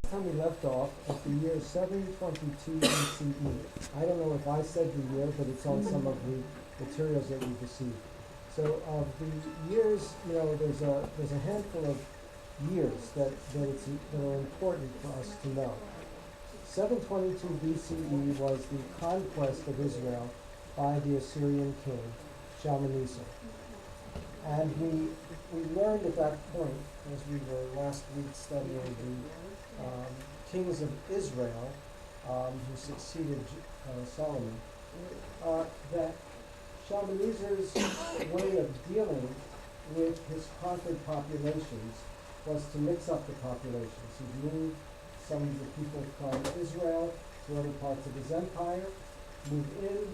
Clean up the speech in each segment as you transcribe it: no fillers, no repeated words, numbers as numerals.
time we left off at the year 722 BCE. I don't know if I said the year, but it's on some of the materials that we've received. So of the years, there's a handful of years that are important for us to know. 722 BCE was the conquest of Israel by the Assyrian king, Shalmaneser. And we learned at that point, as we were last week studying the kings of Israel who succeeded Solomon, that Shalmaneser's way of dealing with his conquered populations was to mix up the populations. He moved some of the people from Israel to other parts of his empire, moved in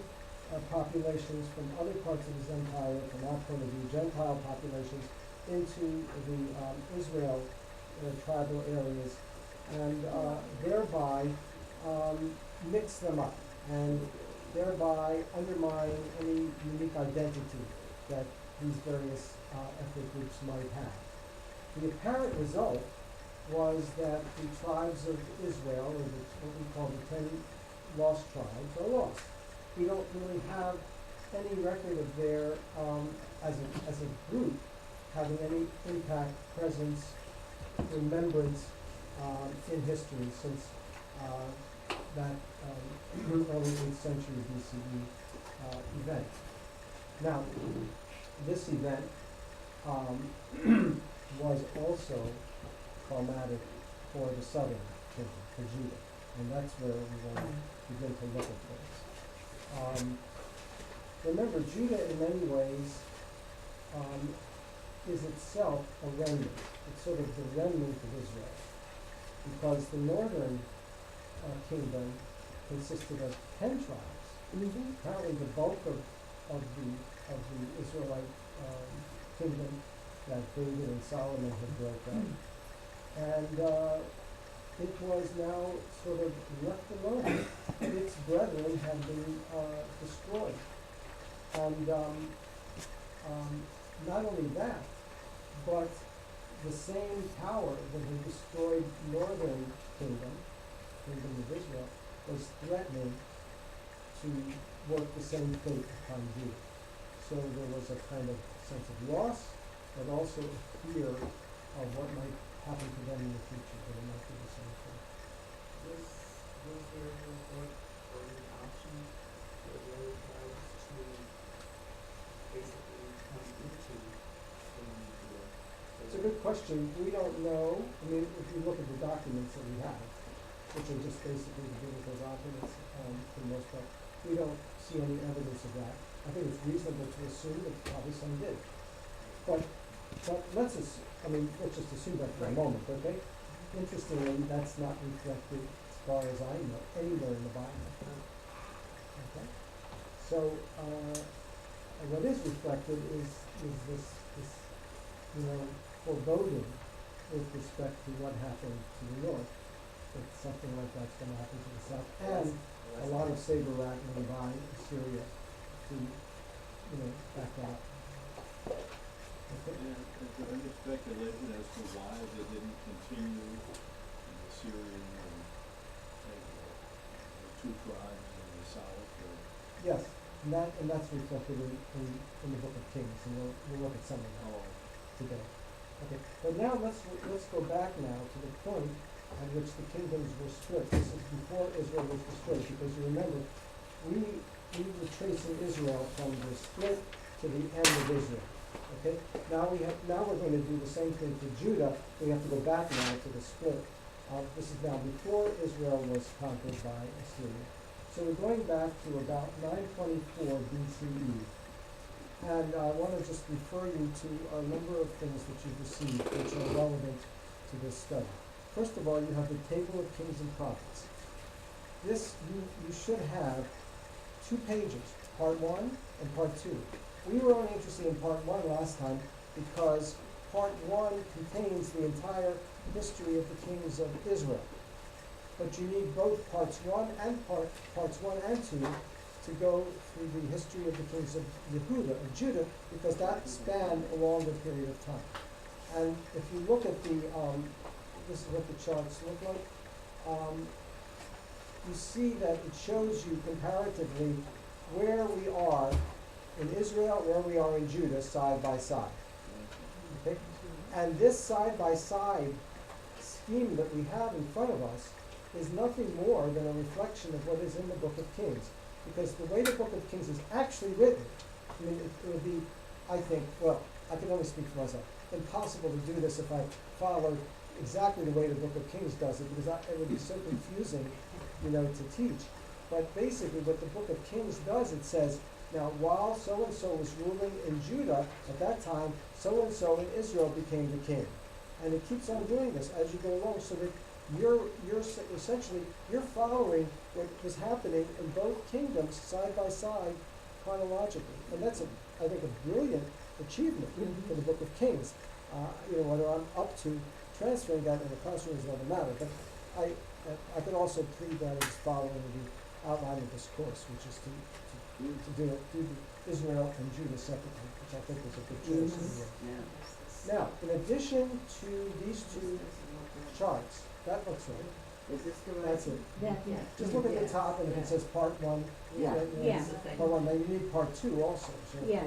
populations from other parts of his empire, from our point of view, Gentile populations, into the Israel tribal areas, and thereby mix them up, and thereby undermine any unique identity that these various ethnic groups might have. The apparent result was that the tribes of Israel, or what we call the 10 lost tribes, are lost. We don't really have any record of their, as a group, having any impact, presence, remembrance in history since that early 8th century BCE event. Now, this event was also traumatic for the southern kingdom, for Judah, and that's where we're going to begin to look at things. Remember, Judah in many ways is itself a remnant. It's sort of the remnant of Israel, because the northern kingdom consisted of 10 tribes. Apparently the bulk of the Israelite kingdom that David and Solomon had built up. And it was now sort of left alone. Its brethren had been destroyed. And not only that, but the same power that had destroyed northern kingdom of Israel, was threatening to work the same fate upon Judah. So there was a kind of sense of loss, but also a fear of what might happen to them in the future, that it might be the same thing. Was there a report or an option for the other tribes to basically come into the new Judah? It's a good question. We don't know. I mean, if you look at the documents that we have, which are just basically the biblical documents for the most part, we don't see any evidence of that. I think it's reasonable to assume that probably some did. But let's just assume that for a moment, okay? Interestingly, that's not reflected, as far as I know, anywhere in the Bible. Okay? So what is reflected is this foreboding with respect to what happened to the north, that something like that's going to happen to the south, and a lot of saber rattling by Assyria to back out. Okay. And is there any speculation as to why they didn't continue the Syrian the two tribes in the south? Yes, and that's reflected in the book of Kings, and we'll look at some of that today. Okay, but now let's go back now to the point at which the kingdoms were split. This is before Israel was destroyed, because you remember, we were tracing Israel from the split to the end of Israel. Okay, now we're going to do the same thing for Judah. We have to go back now to the split. This is now before Israel was conquered by Assyria. So we're going back to about 924 BCE. And I want to just refer you to a number of things that you've received which are relevant to this study. First of all, you have the table of kings and prophets. This, you should have 2 pages, part 1 and part 2. We were only interested in part 1 last time because part 1 contains the entire history of the kings of Israel. But you need both parts 1 and parts 1 and 2 to go through the history of the kings of Yehuda, of Judah, because that spanned a longer period of time. And if you look at this is what the charts look like. you see that it shows you comparatively where we are in Israel, where we are in Judah, side by side. Okay? And this side-by-side scheme that we have in front of us is nothing more than a reflection of what is in the Book of Kings. Because the way the Book of Kings is actually written, I mean, it would be, I think, well, I can only speak for myself, impossible to do this if I followed exactly the way the Book of Kings does it, because it would be so confusing, to teach. But basically what the Book of Kings does, it says, now while so-and-so was ruling in Judah, at that time, so-and-so in Israel became the king. And it keeps on doing this as you go along, so that you're essentially, you're following what was happening in both kingdoms side by side chronologically. And that's, I think, a brilliant achievement for the Book of Kings. Whether I'm up to transferring that in the classroom is another matter, but I could also plead that as following the outline of this course, which is to do the Israel and Judah separately, which I think is a good choice. Now, in addition to these two charts, that looks right. Is this the right? That's it. Yeah. Just look at the top, and if it says part one, Yeah. Yeah. part one, now you need part two also. So. Yeah.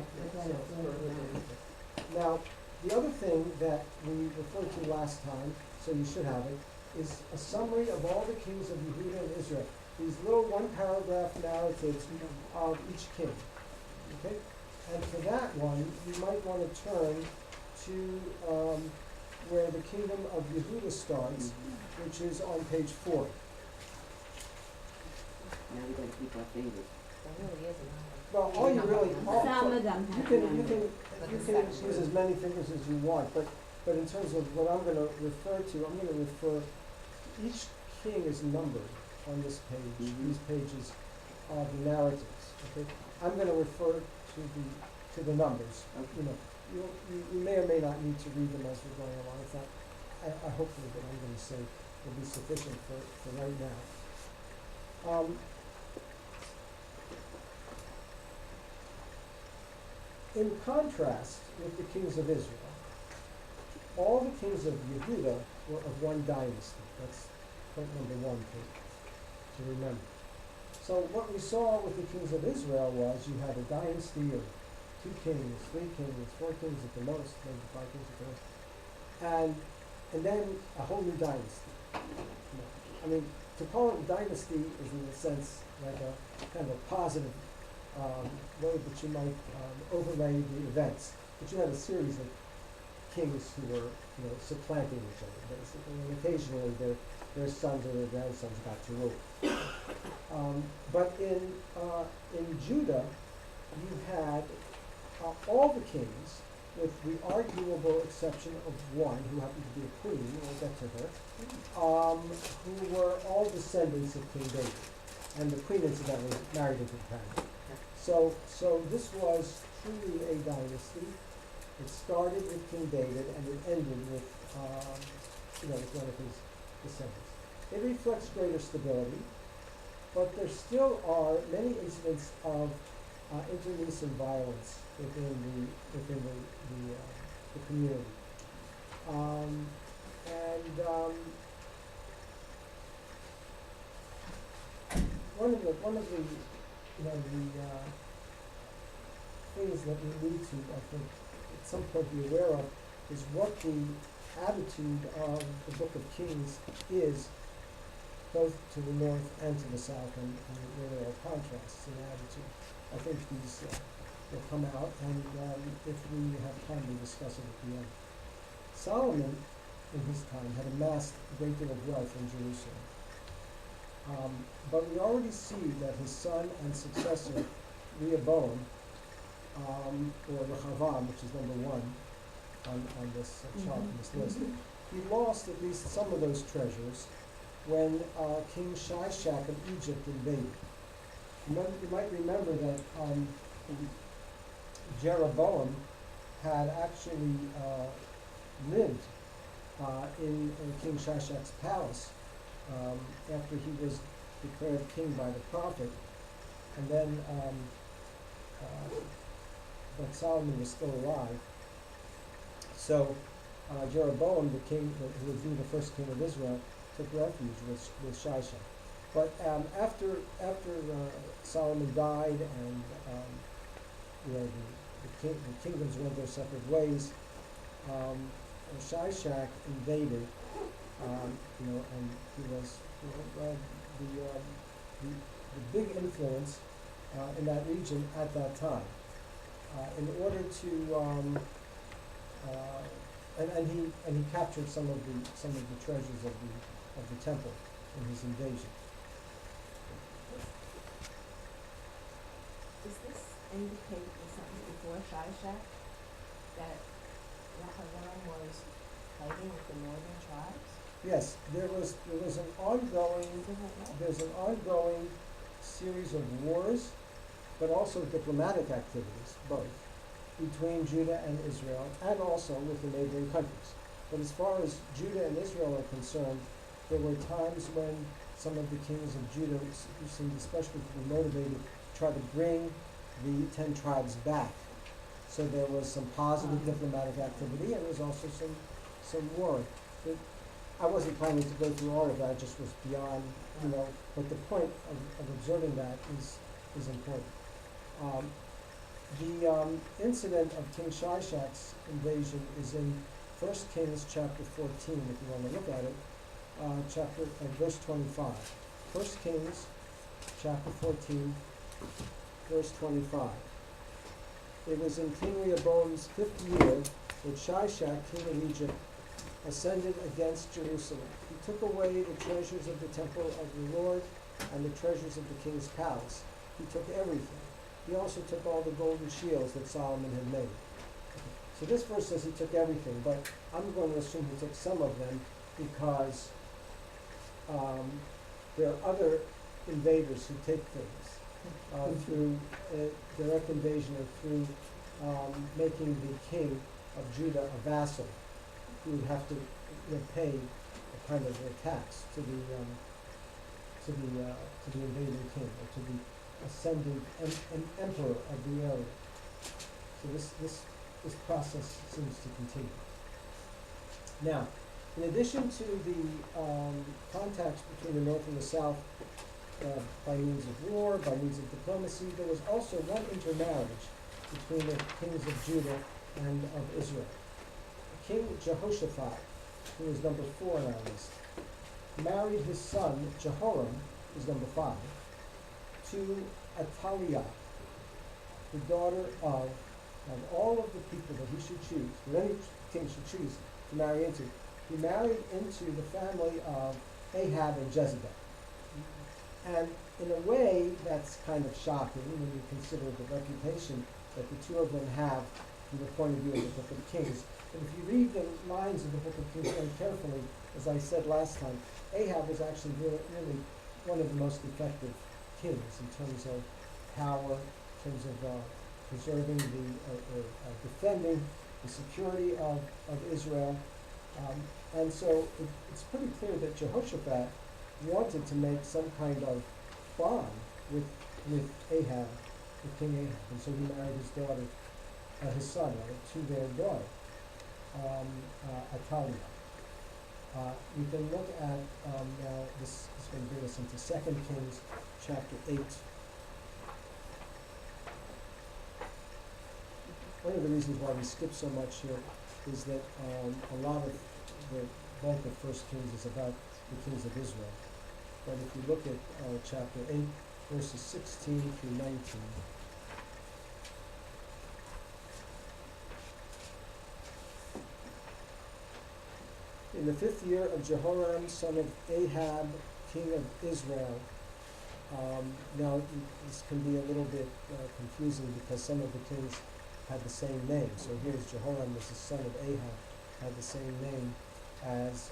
Now, the other thing that we referred to last time, so you should have it, is a summary of all the kings of Yehuda and Israel. These little one-paragraph narratives of each king. Okay? And for that one, you might want to turn to where the kingdom of Yehuda starts, which is on page 4. Now we gotta keep our fingers. Well, all you really, Some of them you have can, numbers. use as many fingers as you want, but in terms of what I'm gonna refer to, I'm gonna refer, each king is numbered on this page, these pages are the narratives, okay? I'm gonna refer to the numbers, you may or may not need to read them as we're going along, it's not, I hopefully what I'm gonna say will be sufficient for right now. In contrast with the kings of Israel, all the kings of Yehuda were of one dynasty. That's point number 1 to remember. So what we saw with the kings of Israel was you had a dynasty of 2 kings, 3 kings, 4 kings at the most, maybe 5 kings at the most, and then a whole new dynasty. I mean, to call it a dynasty is in a sense like a kind of a positive way that you might overlay the events. But you had a series of kings who were, supplanting each other, basically, and occasionally their sons or their grandsons got to rule. But in Judah, you had all the kings, with the arguable exception of one, who happened to be a queen, we'll get to her, who were all descendants of King David. And the queen, incidentally, married into the family. So this was truly a dynasty. It started with King David and it ended with, with one of his descendants. It reflects greater stability, but there still are many incidents of internecine violence within the community. One of the things that we need to, I think, at some point be aware of is what the attitude of the Book of Kings is, both to the north and to the south, and where there are contrasts in attitude. I think these will come out, and if we have time, we discuss it at the end. Solomon, in his time, had amassed a great deal of wealth in Jerusalem. But we already see that his son and successor, Rehoboam, or Rehavam, which is number 1 on this chart, on this list, he lost at least some of those treasures when King Shishak of Egypt invaded. You might remember that Jeroboam had actually lived in King Shishak's palace after he was declared king by the prophet, and then but Solomon was still alive. So Jeroboam, the king who would be the first king of Israel, took refuge with Shishak. But after Solomon died and the kingdoms went their separate ways, Shishak invaded, and he was the big influence in that region at that time. In order to and he captured some of the treasures of the temple in his invasion. Does this indicate there's something before Shishak that Rehoboam was fighting with the northern tribes? Yes, there's an ongoing series of wars, but also diplomatic activities, both, between Judah and Israel, and also with the neighboring countries. But as far as Judah and Israel are concerned, there were times when some of the kings of Judah seemed especially to be motivated to try to bring the 10 tribes back. So there was some positive diplomatic activity, and there was also some war. I wasn't planning to go through all of that, it just was beyond, but the point of observing that is important. The incident of King Shishak's invasion is in 1 Kings chapter 14, if you want to look at it, verse 25. 1 Kings chapter 14, verse 25. It was in King Rehoboam's 5th year that Shishak, king of Egypt, ascended against Jerusalem. He took away the treasures of the temple of the Lord and the treasures of the king's palace. He took everything. He also took all the golden shields that Solomon had made. So this verse says he took everything, but I'm going to assume he took some of them because there are other invaders who take things through direct invasion or through making the king of Judah a vassal who would have to pay a kind of a tax to the invading king, or to the ascendant emperor of the area. So this process seems to continue. Now, in addition to the contacts between the North and the South by means of war, by means of diplomacy, there was also one intermarriage between the kings of Judah and of Israel. King Jehoshaphat, who is number 4 on our list, married his son Jehoram, who's number 5, to Athaliah, the daughter of all of the people that he should choose, that any king should choose to marry into. He married into the family of Ahab and Jezebel. And in a way, that's kind of shocking when you consider the reputation that the two of them have from the point of view of the Book of Kings. And if you read the lines of the Book of Kings very carefully, as I said last time, Ahab was actually really one of the most effective kings in terms of power, in terms of preserving defending the security of Israel. And so it's pretty clear that Jehoshaphat wanted to make some kind of bond with Ahab, with King Ahab. And so he married his daughter, his son, to their daughter, Athaliah. We can look at, now this is going to bring us into 2 Kings chapter 8. One of the reasons why we skip so much here is that a lot of the bulk of 1 Kings is about the kings of Israel. But if you look at chapter 8, verses 16 through 19, in the 5th year of Jehoram, son of Ahab, king of Israel. Now, this can be a little bit confusing because some of the kings had the same name. So here's Jehoram, was the son of Ahab, had the same name as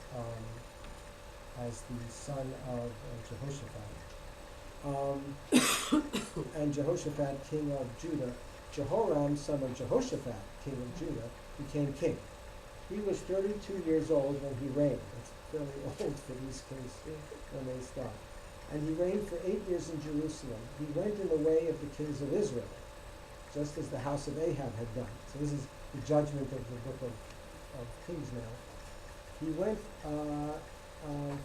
the son of Jehoshaphat. And Jehoshaphat, king of Judah. Jehoram, son of Jehoshaphat, king of Judah, became king. He was 32 years old when he reigned. That's fairly old for these kings when they start. And he reigned for 8 years in Jerusalem. He went in the way of the kings of Israel, just as the house of Ahab had done. So this is the judgment of the book of Kings now. He went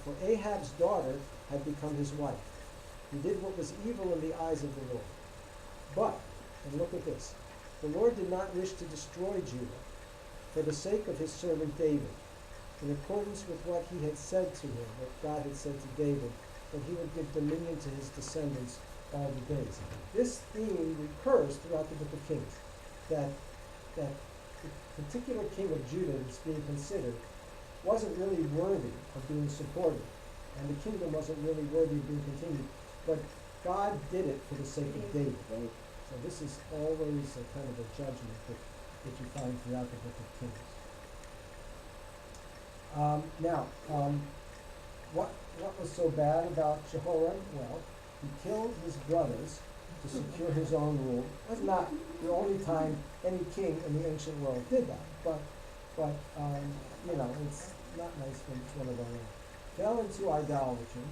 for Ahab's daughter had become his wife. He did what was evil in the eyes of the Lord. But, and look at this, the Lord did not wish to destroy Judah for the sake of his servant David, in accordance with what he had said to him, what God had said to David, that he would give dominion to his descendants all the days. This theme recurs throughout the book of Kings, that the particular king of Judah that's being considered wasn't really worthy of being supported, and the kingdom wasn't really worthy of being continued, but God did it for the sake of David. So this is always a kind of a judgment that you find throughout the book of Kings. What was so bad about Jehoram? Well, he killed his brothers to secure his own rule. That's not the only time any king in the ancient world did that, but it's not nice when it's one of our own. Fell into idolatry,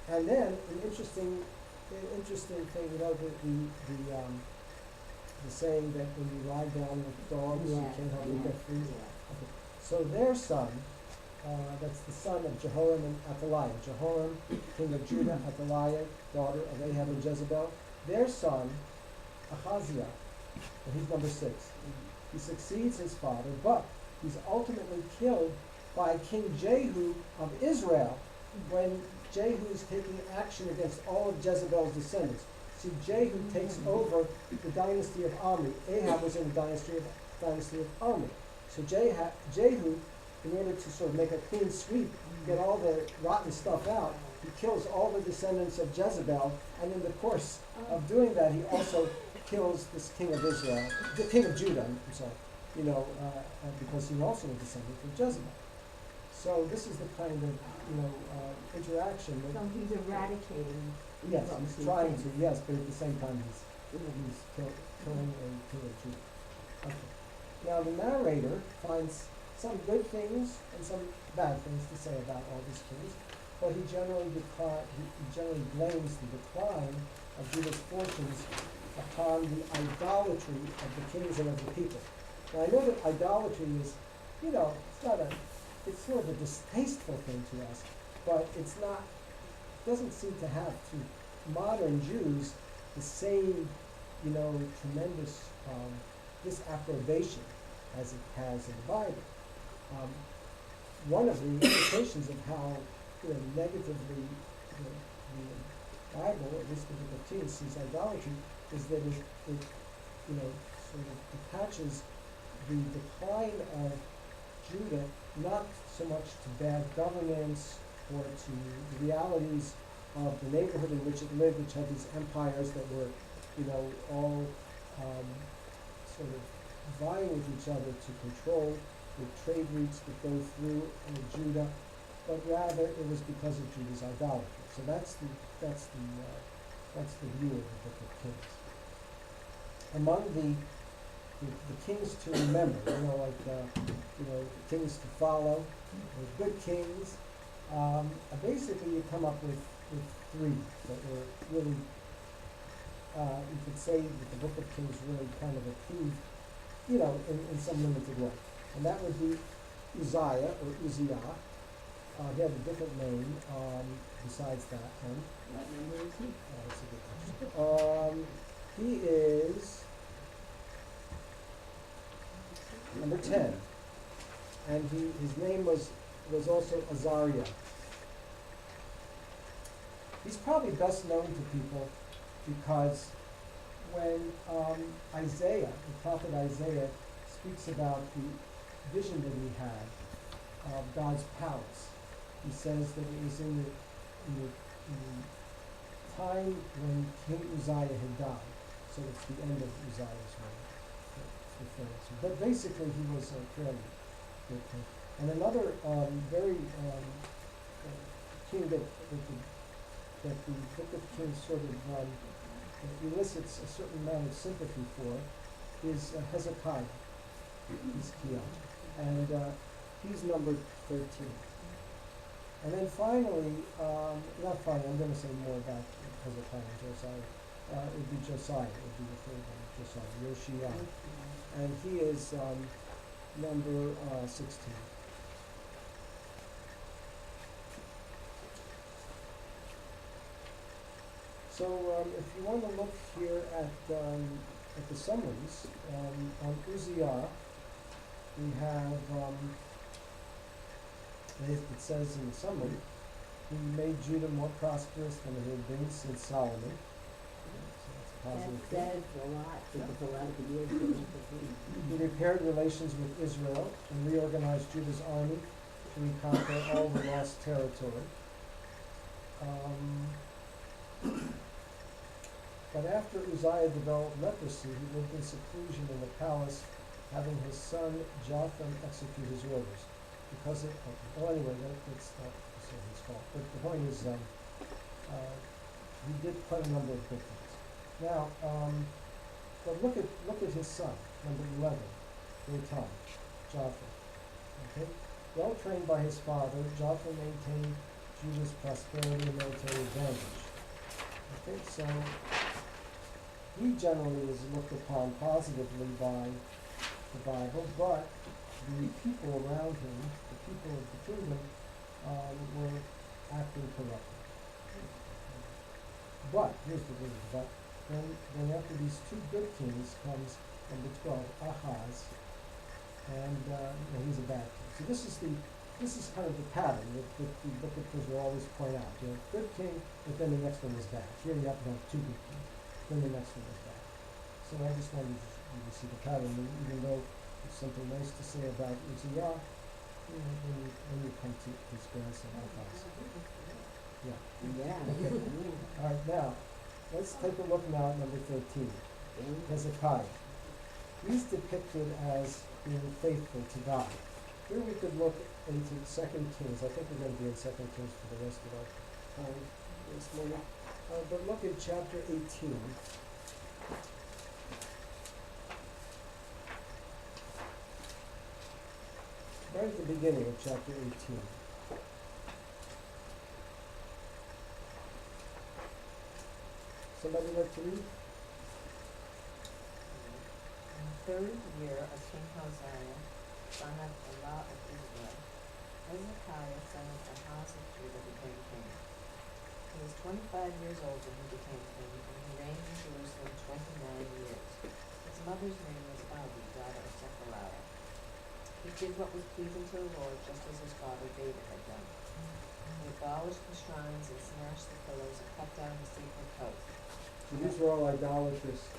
and then an interesting thing, the saying that when you lie down with dogs, you can't help but get free. Okay. So their son, that's the son of Jehoram and Athaliah. Jehoram, king of Judah, Athaliah, daughter of Ahab and Jezebel. Their son, Ahaziah, and he's number 6. He succeeds his father, but he's ultimately killed by King Jehu of Israel when Jehu is taking action against all of Jezebel's descendants. See, Jehu takes over the dynasty of Omri. Ahab was in the dynasty of Omri. So Jehu, in order to sort of make a clean sweep, get all the rotten stuff out, he kills all the descendants of Jezebel, and in the course of doing that, he also kills this king of Israel, the king of Judah, I'm sorry, because he also was a descendant of Jezebel. So this is the kind of, interaction that... So he's eradicating. Yes, he's trying to, yes, but at the same time he's killing a king of Judah. Okay. Now the narrator finds some good things and some bad things to say about all these kings, but he generally blames the decline of Judah's fortunes upon the idolatry of the kings and of the people. Now I know that idolatry is, it's sort of a distasteful thing to us, but it doesn't seem to have to modern Jews the same, tremendous disapprobation as it has in the Bible. One of the indications of how negatively the Bible, at least the book of Kings, sees idolatry is that it sort of attaches the decline of Judah not so much to bad governance or to the realities of the neighborhood in which it lived, which had these empires that were, all sort of vying with each other to control the trade routes that go through Judah, but rather it was because of Judah's idolatry. So that's the view of the book of Kings. Among the kings to remember, kings to follow, the good kings. Basically, you come up with 3 that were really, you could say that the book of Kings really kind of approved, in some limited way. And that would be Uzziah, or Uzziah. He had a different name besides that one. What number is he? That's a good question. He is number 10. And his name was also Azariah. He's probably best known to people because when Isaiah, the prophet Isaiah, speaks about the vision that he had of God's palace, he says that it was in the time when King Uzziah had died. So it's the end of Uzziah's reign. But basically he was a fairly good king. And another very king that the Book of Kings sort of elicits a certain amount of sympathy for is Hezekiah. And he's number 13. And then finally, I'm going to say more about Hezekiah and Josiah. It would be Josiah, it would be the third one, Josiah, Yoshia. And he is number 16. So, if you want to look here at the summaries, on Uzziah, we have, it says in the summary, he made Judah more prosperous than it had been since Solomon. So that's a positive thing. That says a lot, because a lot of the years they went to He repaired relations with Israel and reorganized Judah's army to reconquer all the lost territory. But after Uzziah developed leprosy, he lived in seclusion in the palace, having his son Jotham execute his orders. Because it, well, anyway, that's not his fault. But the point is, he did quite a number of good things. Now, but look at his son, number 11, Jotham, Jotham. Okay, well trained by his father, Jotham maintained Judah's prosperity and military advantage. Okay, so he generally is looked upon positively by the Bible, but the people around him, the people of the kingdom, were acting corruptly. But, here's the reason, but then after these two good kings comes number 12, Ahaz, and he's a bad king. So this is kind of the pattern that the book of Israel always point out. You know, good king, but then the next one was bad. Here you have to have two good kings, then the next one was bad. So I just wanted you to see the pattern, and even though there's something nice to say about Uzziah, you know, when you come to his grandson Ahaz. Yeah. Yeah. All right, now, let's take a look now at number 13, Hezekiah. He's depicted as being faithful to God. Here we could look into 2 Kings. I think we're going to be in 2 Kings for the rest of our time this morning. But look at chapter 18. Right at the beginning of chapter 18. Somebody like to read? In the third year of King Hosea, son of Elah of Israel, Hezekiah, son of Ahaz of Judah, became king. He was 25 years old when he became king, and he reigned in Jerusalem 29 years. His mother's name was Abi, daughter of Zechariah. He did what was pleasing to the Lord, just as his father David had done. He abolished the shrines and smashed the pillars and cut down the sacred posts. So these were all idolatrous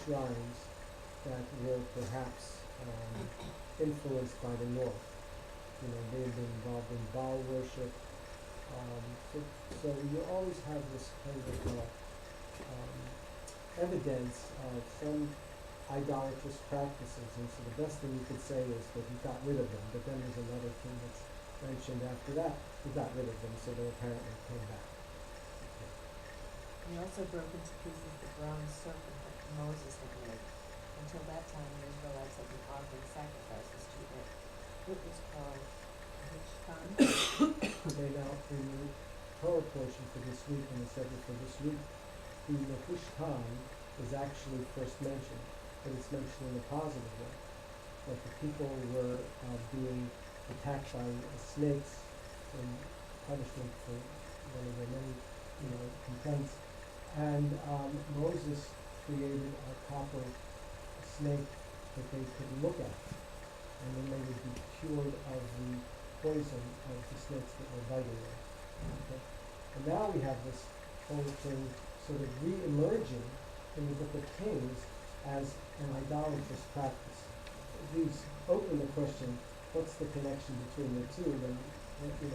shrines that were perhaps influenced by the North. You know, they had been involved in Baal worship. So you always have this kind of evidence of some idolatrous practices, and so the best thing you could say is that he got rid of them. But then there's another king that's mentioned after that who got rid of them, so they apparently came back. He also broke into pieces the bronze serpent that Moses had made. Until that time, the Israelites had been offering sacrifices to it. It was called which time? They now, in the Torah portion for this week, and the subject for this week, the Nehushtan is actually first mentioned, but it's mentioned in a positive way. That the people were being attacked by snakes in punishment for one of their many, complaints. And Moses created a copper snake that they could look at, and then they would be cured of the poison of the snakes that were biting them. Okay? And now we have this whole thing sort of re-emerging in the book of Kings as an idolatrous practice. These open the question, what's the connection between the two? And we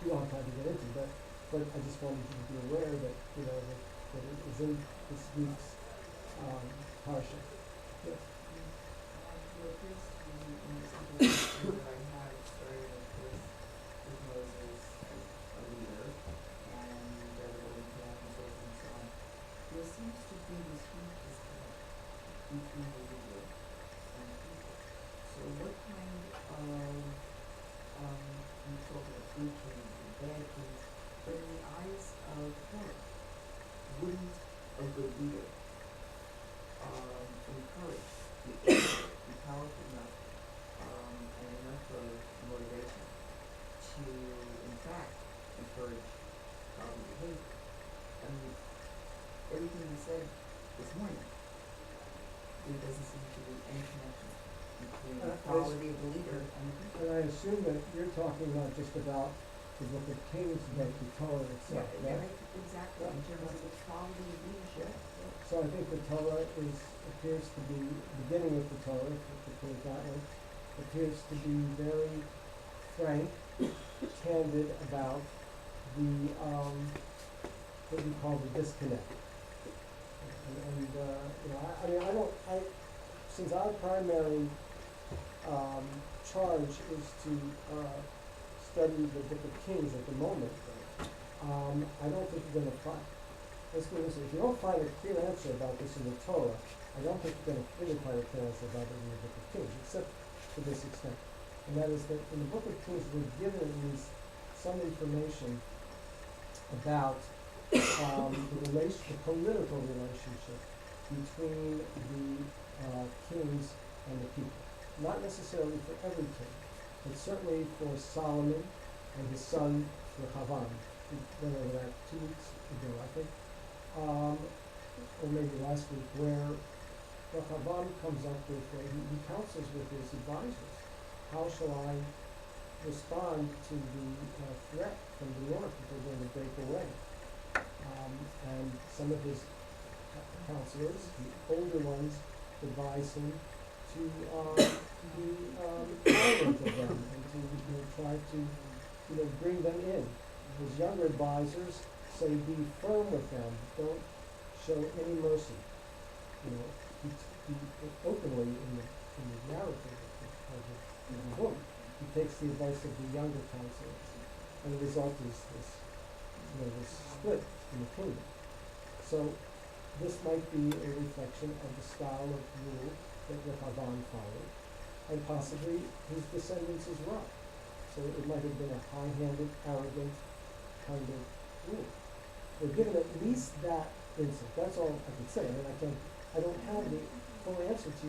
don't have time to get into, but I just wanted you to be aware that, that it is in this week's parsha. Yes. What appears to be in the situation that I have started, of course, with Moses as a leader, and everybody began and so forth and so on. There seems to be this huge disconnect between the leader and the people. So what kind of, you talk about good kings and bad kings, but in the eyes of God, wouldn't a good leader encourage the people, be powerful enough and enough of motivation to, in fact, encourage godly behavior? everything you said this morning, there doesn't seem to be any connection between the I quality of the leader and the people. And I assume that you're talking not just about the Book of Kings, but the Torah itself, yeah? Exactly, in terms of the quality of leadership. So I think the Torah appears to be, beginning with the Torah, to put it that way, appears to be very frank, candid about the, what we call the disconnect. Since our primary, charge is to, study the Book of Kings at the moment, I don't think you're gonna find, let's go this way, if you don't find a clear answer about this in the Torah, I don't think you're gonna really find a clear answer about it in the Book of Kings, except to this extent. And that is that in the Book of Kings, we're given at least some information about the political relationship between the kings and the people. Not necessarily for every king, but certainly for Solomon and his son Rehoboam. We went over that 2 weeks ago, I think, or maybe last week, where Rehoboam comes up with, he counsels with his advisors. How shall I respond to the threat from the north that they're going to break away? And some of his counselors, the older ones, advise him to be tolerant of them and to try to bring them in. His younger advisors say be firm with them, don't show any mercy. He openly in the narrative of the book, he takes the advice of the younger counselors, and the result is this split in the kingdom. So this might be a reflection of the style of rule that Rehoboam followed, and possibly his descendants as well. So it might have been a high-handed, arrogant kind of rule. We're given at least that insight. That's all I can say. I don't have the full answer to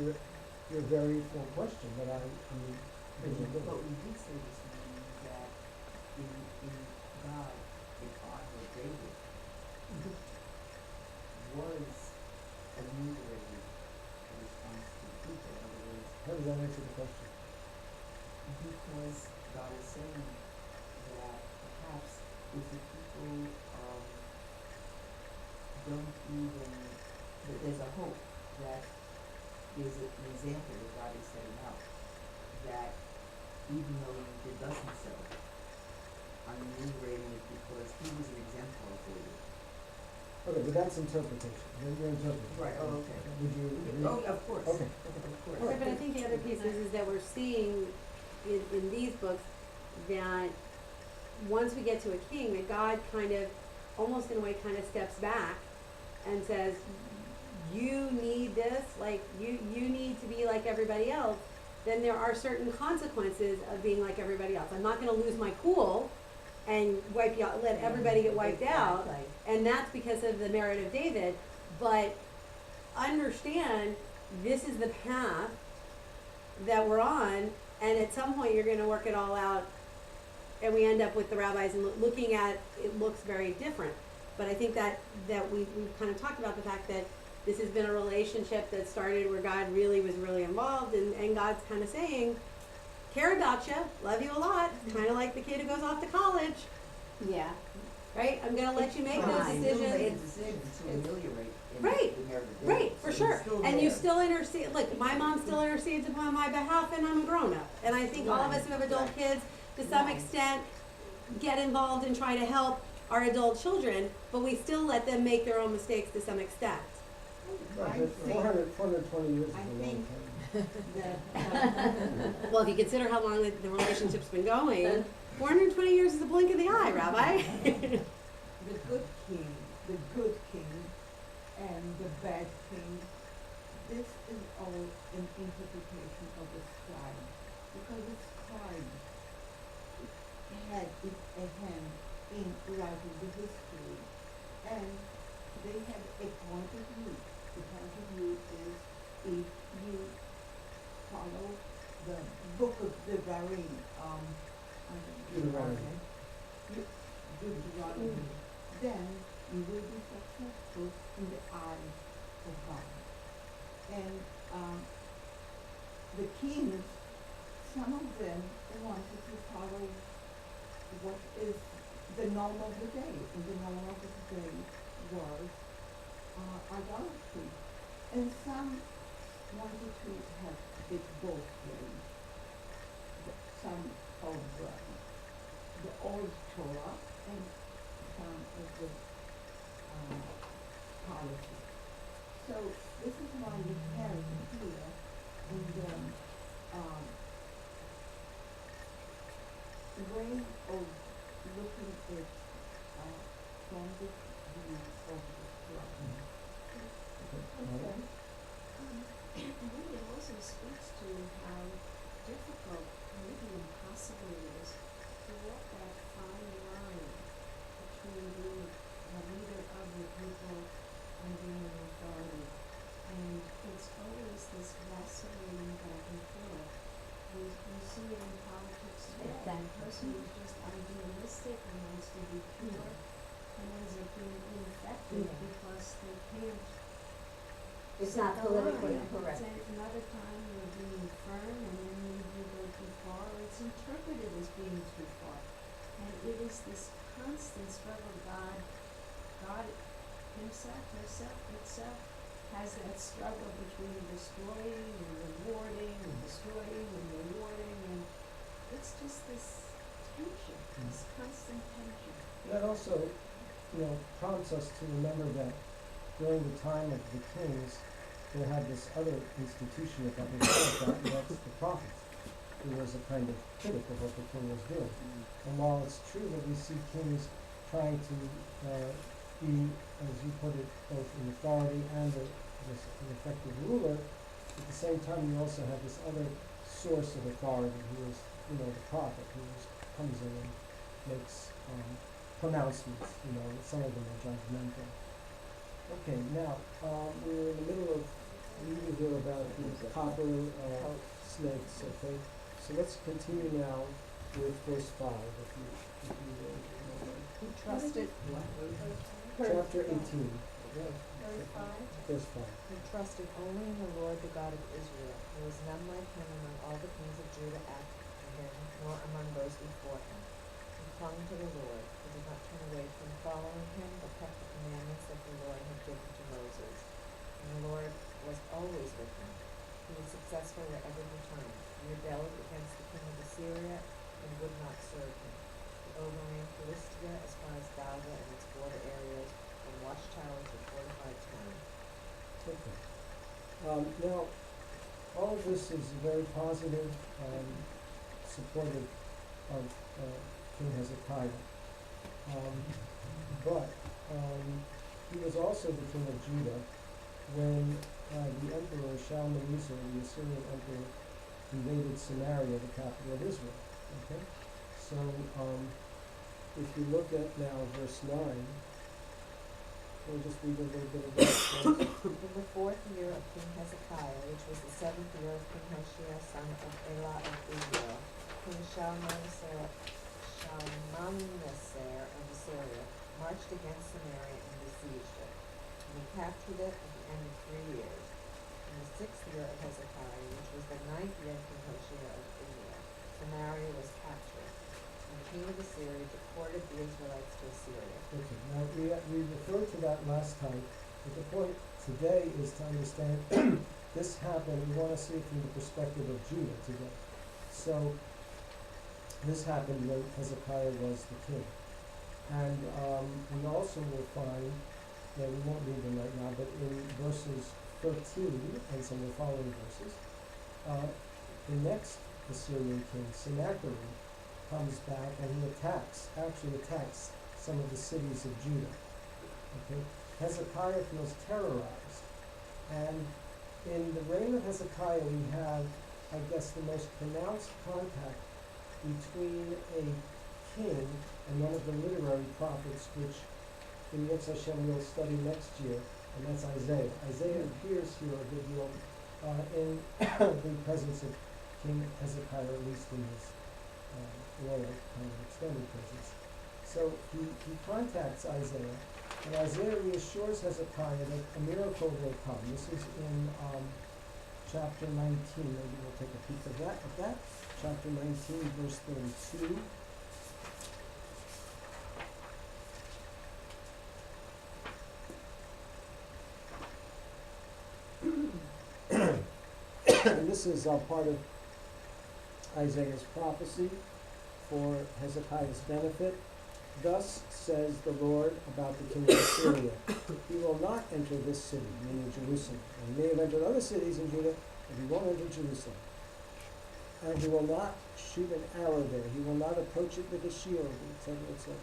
your very full question, but But we did say this morning that in God, the honor of David was ameliorated in response to the people. In other words, how does that answer the question? because God is saying that perhaps if the people don't even, that there's a hope that there's an example that God is setting out, that even though he doesn't so, I'm enumerating it because he was an exemplar for you. Okay, but that's interpretation. You're interpreting. Right, oh, okay. Would you agree? Oh, of course. Okay. Of course. Right. But I think the other piece is that we're seeing in these books that once we get to a king, that God kind of, almost in a way, kind of steps back and says, you need this, like, you need to be like everybody else, then there are certain consequences of being like everybody else. I'm not gonna lose my cool and wipe you out, let everybody get wiped out, and that's because of the merit of David, but understand this is the path that we're on, and at some point you're gonna work it all out, and we end up with the rabbis and looking at, it looks very different. But I think that we've kind of talked about the fact that this has been a relationship that started where God really was really involved, and God's kind of saying, care about you, love you a lot, kind of like the kid who goes off to college, Yeah. right? I'm gonna let you make those Fine. decisions. To ameliorate Right, the merit of Right, David. for So sure. it's still And you there. still intercede, look, my mom still intercedes upon my behalf, and I'm a grown-up. And I think all of us who have adult kids, to some Right. extent, get involved and try to help our adult children, but we still let them make their own mistakes to some extent. Right, I but think- 420 years is I a long think- time. Well, if you consider how long the relationship's been going, 420 years is a blink of the eye, Rabbi. The good king and the bad king, this is all an interpretation of the scribe, because the scribe had a hand in writing the history, and they had a point of view. The point of view is if you follow the book of Devarim, I don't know. Deuteronomy. Deuteronomy, then you will be successful in the eyes of God. And the kings, some of them wanted to follow what is the norm of the day, and the norm of the day was idolatry. And some wanted to have it both ways. Some of the old Torah and some of the policy. So this is why we have it here in the way of looking at from the view of the Torah. Okay. I think it also speaks to how difficult, maybe impossible it is to walk that fine line between being a leader of the people and being an authority. And it's always this vacillating back and forth. We see it in politics today. The person who's just idealistic and wants to be pure and ends up being ineffective because they can't. It's not politically correct. And another time you're being firm and then you go too far, or it's interpreted as being too far. And it is this constant struggle. God himself itself has that struggle between destroying and rewarding and destroying and rewarding, and it's just this tension, this constant tension. That also, prompts us to remember that during the time of the kings, they had this other institution that got involved with that, and that's the prophet, who was a kind of critic of what the king was doing. And while it's true that we see kings trying to be, as you put it, both an authority and an effective ruler, at the same time you also have this other source of authority who is, the prophet, who comes in and makes pronouncements, some of them are judgmental. Okay, now, we're in the middle of reading here about the copper snakes, okay? So let's continue now with verse 5, if you will. He trusted, Chapter 18, Verse 5. verse 5. he trusted only in the Lord, the God of Israel. There was none like him among all the kings of Judah after him, nor among those before him. He clung to the Lord. He did not turn away from following him, but kept the commandments that the Lord had given to Moses. And the Lord was always with him. He was successful wherever he turned. He rebelled against the king of Assyria and would not serve him. He overran Philistia as far as Gaza and its border areas, from watchtowers to fortified towns. Okay. Now, all of this is very positive, supportive of King Hezekiah. But he was also the king of Judah when the emperor Shalmaneser, the Assyrian emperor, invaded Samaria, the capital of Israel. Okay? So, if you look at now verse 9, we'll just read a little bit of that. In the 4th year of King Hezekiah, which was the 7th year of King Hoshea, son of Elah of Israel, King Shalmaneser of Assyria marched against Samaria and besieged it. And he captured it at the end of 3 years. In the 6th year of Hezekiah, which was the 9th year of King Hoshea of Israel, Samaria was captured. And the king of Assyria deported the Israelites to Assyria. Okay, now we referred to that last time, but the point today is to understand this happened, we want to see it from the perspective of Judah today. So, this happened when Hezekiah was the king. And we also will find, we won't read them right now, but in verses 13 and some of the following verses, the next Assyrian king, Sennacherib, comes back and he actually attacks some of the cities of Judah. Okay? Hezekiah feels terrorized. And in the reign of Hezekiah, we have, I guess, the most pronounced contact between a king and one of the literary prophets, which in Yetz Hashem we'll study next year, and that's Isaiah. Isaiah appears here a good deal in the presence of King Hezekiah, at least in his royal kind of extended presence. So he contacts Isaiah, And Isaiah reassures Hezekiah that a miracle will come. This is in chapter 19. Maybe we'll take a peek at that. Chapter 19, verse 32. And this is part of Isaiah's prophecy for Hezekiah's benefit. Thus says the Lord about the king of Assyria, he will not enter this city, meaning Jerusalem. And he may have entered other cities in Judah, but he won't enter Jerusalem. And he will not shoot an arrow there. He will not approach it with a shield, etc., etc.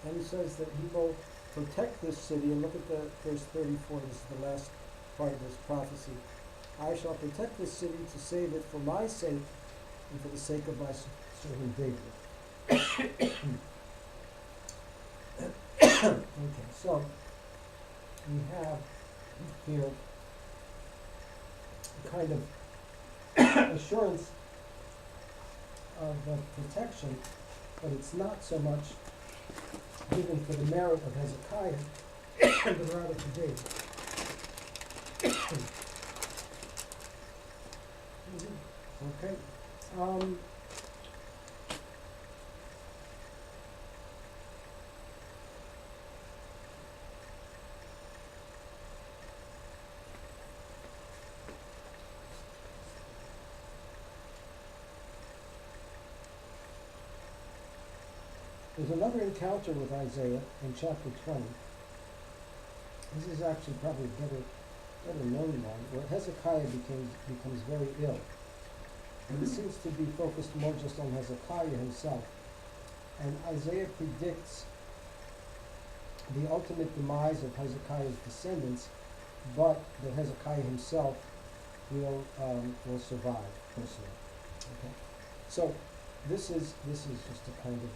And he says that he will protect this city. And look at the verse 34. This is the last part of this prophecy. I shall protect this city to save it for my sake and for the sake of my servant David. Okay, so we have here a kind of assurance of protection, but it's not so much given for the merit of Hezekiah, but rather for David. Okay. There's another encounter with Isaiah in chapter 20. This is actually probably a better known one, where Hezekiah becomes very ill. And it seems to be focused more just on Hezekiah himself. And Isaiah predicts the ultimate demise of Hezekiah's descendants, but that Hezekiah himself will survive personally. Okay, so this is just a kind of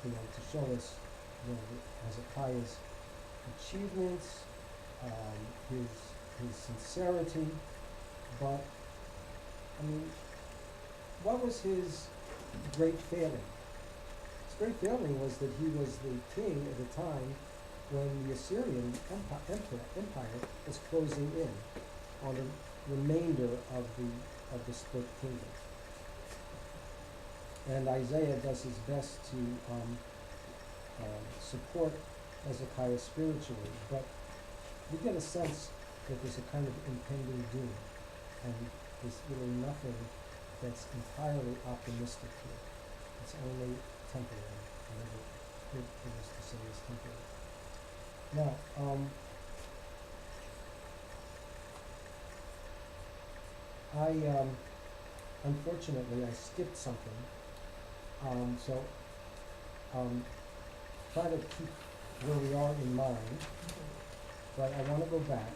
to show us Hezekiah's achievements, his sincerity, but I mean, what was his great failing? His great failing was that he was the king at a time when the Assyrian empire was closing in on the remainder of the split kingdom. And Isaiah does his best to support Hezekiah spiritually, but we get a sense that there's a kind of impending doom, and there's really nothing that's entirely optimistic here. It's only temporary, whatever it is to say is temporary. Now, unfortunately, I skipped something. Try to keep where we are in mind, but I want to go back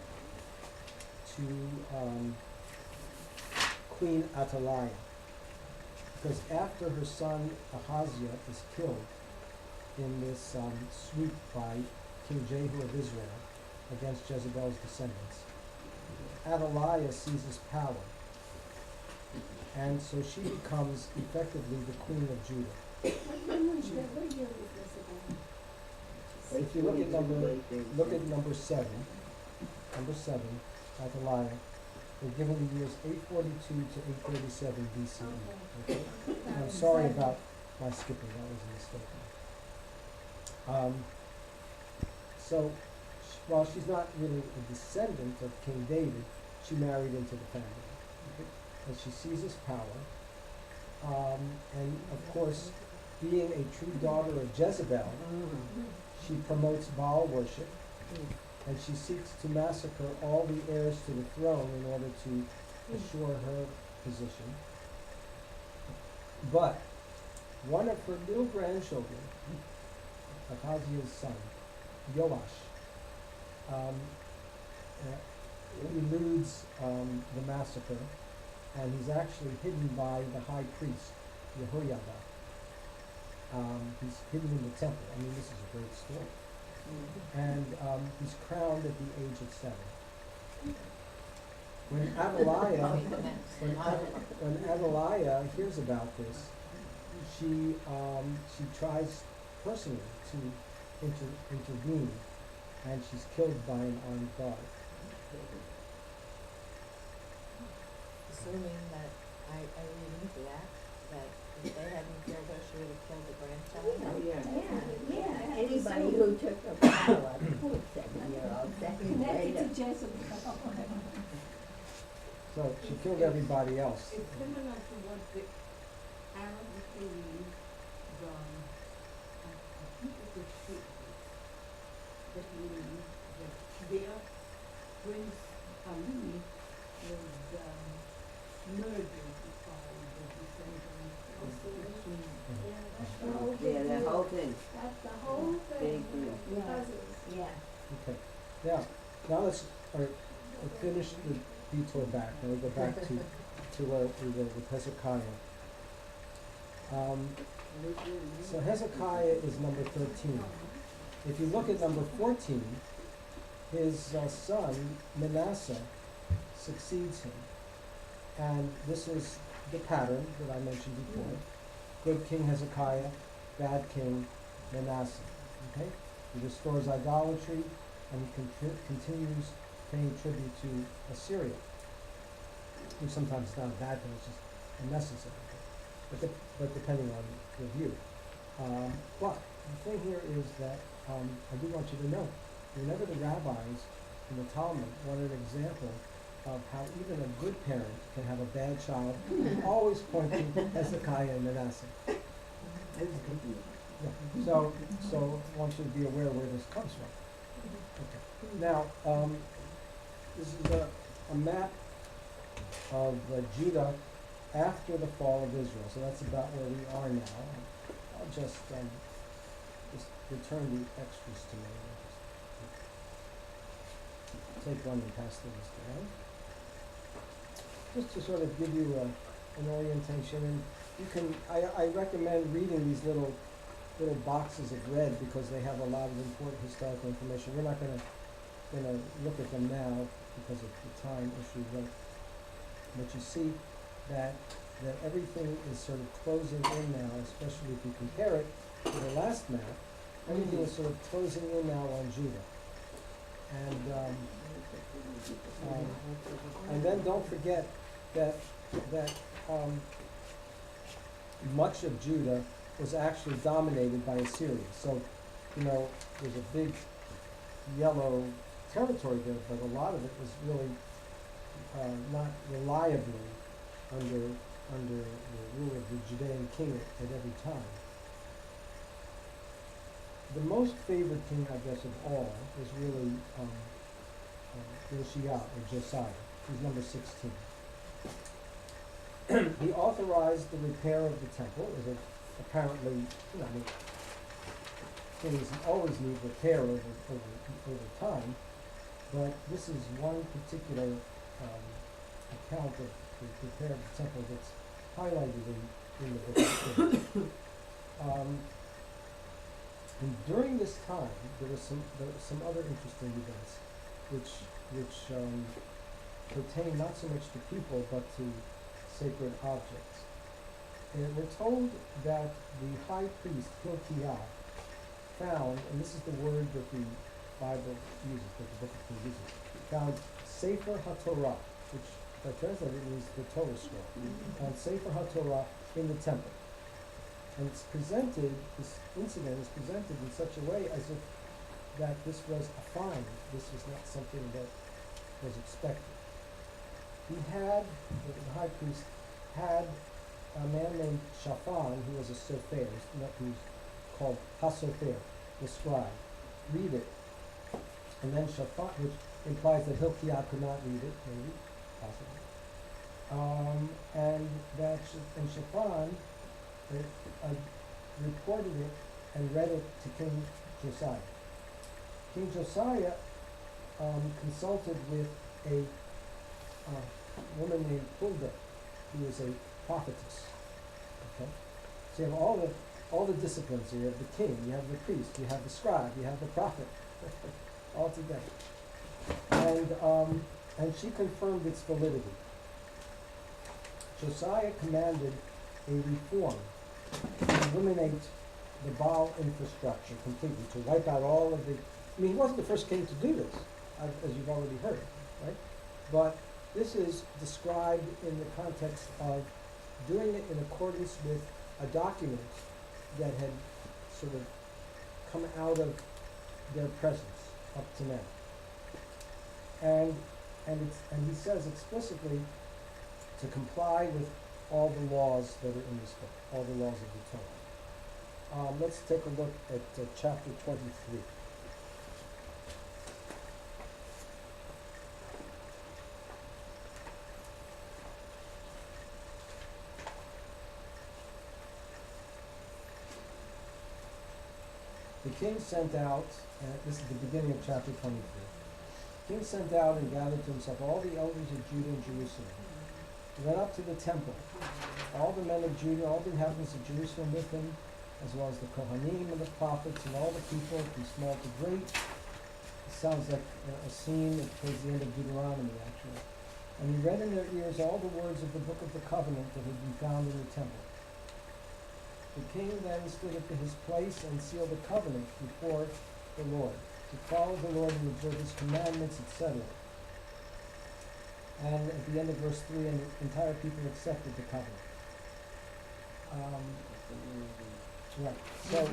to Queen Athaliah, because after her son Ahaziah is killed in this sweep by King Jehu of Israel against Jezebel's descendants, Athaliah seizes power, and so she becomes effectively the queen of Judah. What year was this about? If you look at number 7, Athaliah, we're given the years 842 to 837 BCE. Okay? I'm sorry about my skipping, that was a mistake. So, while she's not really a descendant of King David, she married into the family. Okay? And she seizes power. And of course, being a true daughter of Jezebel, she promotes Baal worship, and she seeks to massacre all the heirs to the throne in order to assure her position. But one of her little grandchildren, Ahaziah's son, Joash, eludes the massacre, and he's actually hidden by the high priest, Jehoiada. He's hidden in the temple. I mean, this is a great story. And he's crowned at the age of 7. When Athaliah hears about this, she tries personally to intervene, and she's killed by an armed guard. Assuming that, I read into that if they hadn't killed her, she would have killed the grandchild. Oh, yeah. Yeah, Anybody who took a power, poor 7-year-old, second connected grader. to Jezebel. So she killed everybody else. It's similar to what the Arabs believe done, I think it was Shiites, that believe that their Prince Ali was murdered by the descendants of the king. Yeah, that's the whole big Yeah, that deal. whole thing, That's the whole thing, Big deal. with puzzles. yeah. Okay, now let's, we'll finish the detour back, now we go back to where we were with Hezekiah. So Hezekiah is number 13. If you look at number 14, his son Manasseh succeeds him. And this is the pattern that I mentioned before. Good king Hezekiah, bad king Manasseh. Okay? He restores idolatry, and he continues paying tribute to Assyria. Which sometimes is not a bad thing, it's just a necessary thing. But depending on your view. But the thing here is that I do want you to know, whenever the rabbis in the Talmud wanted an example of how even a good parent can have a bad child, they always point to Hezekiah and Manasseh. Yeah. So I want you to be aware where this comes from. Okay. Now, this is a map of Judah after the fall of Israel. So that's about where we are now. I'll just return the extras to me. Just take one and pass the list around. Just to sort of give you an orientation, and you can. I recommend reading these little boxes of red because they have a lot of important historical information. We're not going to look at them now because of the time issue, but you see that everything is sort of closing in now, especially if you compare it to the last map. Everything is sort of closing in now on Judah, and then don't forget that much of Judah was actually dominated by Assyria. So, there's a big yellow territory there, but a lot of it was really not reliably under the rule of the Judean king at every time. The most favored king, I guess, of all is really Josiah, or Josiah. He's number 16. He authorized the repair of the temple, as apparently, things always need repair over time, but this is one particular account of the repair of the temple that's highlighted in the book of Kings. And during this time, there were some other interesting events, which pertain not so much to people but to sacred objects. And we're told that the high priest Hilkiah found, and this is the word that the Bible uses, that the Book of Kings uses, found Sefer HaTorah, which if I translate it means the Torah scroll, found Sefer HaTorah in the temple. And it's presented, this incident is presented in such a way as if that this was a find, this was not something that was expected. The high priest had a man named Shaphan, who was a sofer, who's called HaSofer, the scribe, read it. And then Shaphan, which implies that Hilkiah could not read it, maybe, possibly. And Shaphan reported it and read it to King Josiah. King Josiah consulted with a woman named Huldah, who is a prophetess. Okay, so you have all the disciplines here. You have the king, you have the priest, you have the scribe, you have the prophet, all together. And she confirmed its validity. Josiah commanded a reform to eliminate the Baal infrastructure completely, to wipe out all of the, I mean, he wasn't the first king to do this, as you've already heard, right? But this is described in the context of doing it in accordance with a document that had sort of come out of their presence up to now. And he says explicitly to comply with all the laws that are in this book, all the laws of the Torah. Let's take a look at chapter 23. The king sent out, this is the beginning of chapter 23. The king sent out and gathered to himself all the elders of Judah and Jerusalem. He went up to the temple, all the men of Judah, all the inhabitants of Jerusalem with him, as well as the Kohanim and the prophets and all the people from small to great. It sounds like a scene towards the end of Deuteronomy, actually. And he read in their ears all the words of the book of the covenant that had been found in the temple. The king then stood up to his place and sealed the covenant before the Lord, to follow the Lord and observe his commandments, etc. And at the end of verse 3, and the entire people accepted the covenant. Right. So,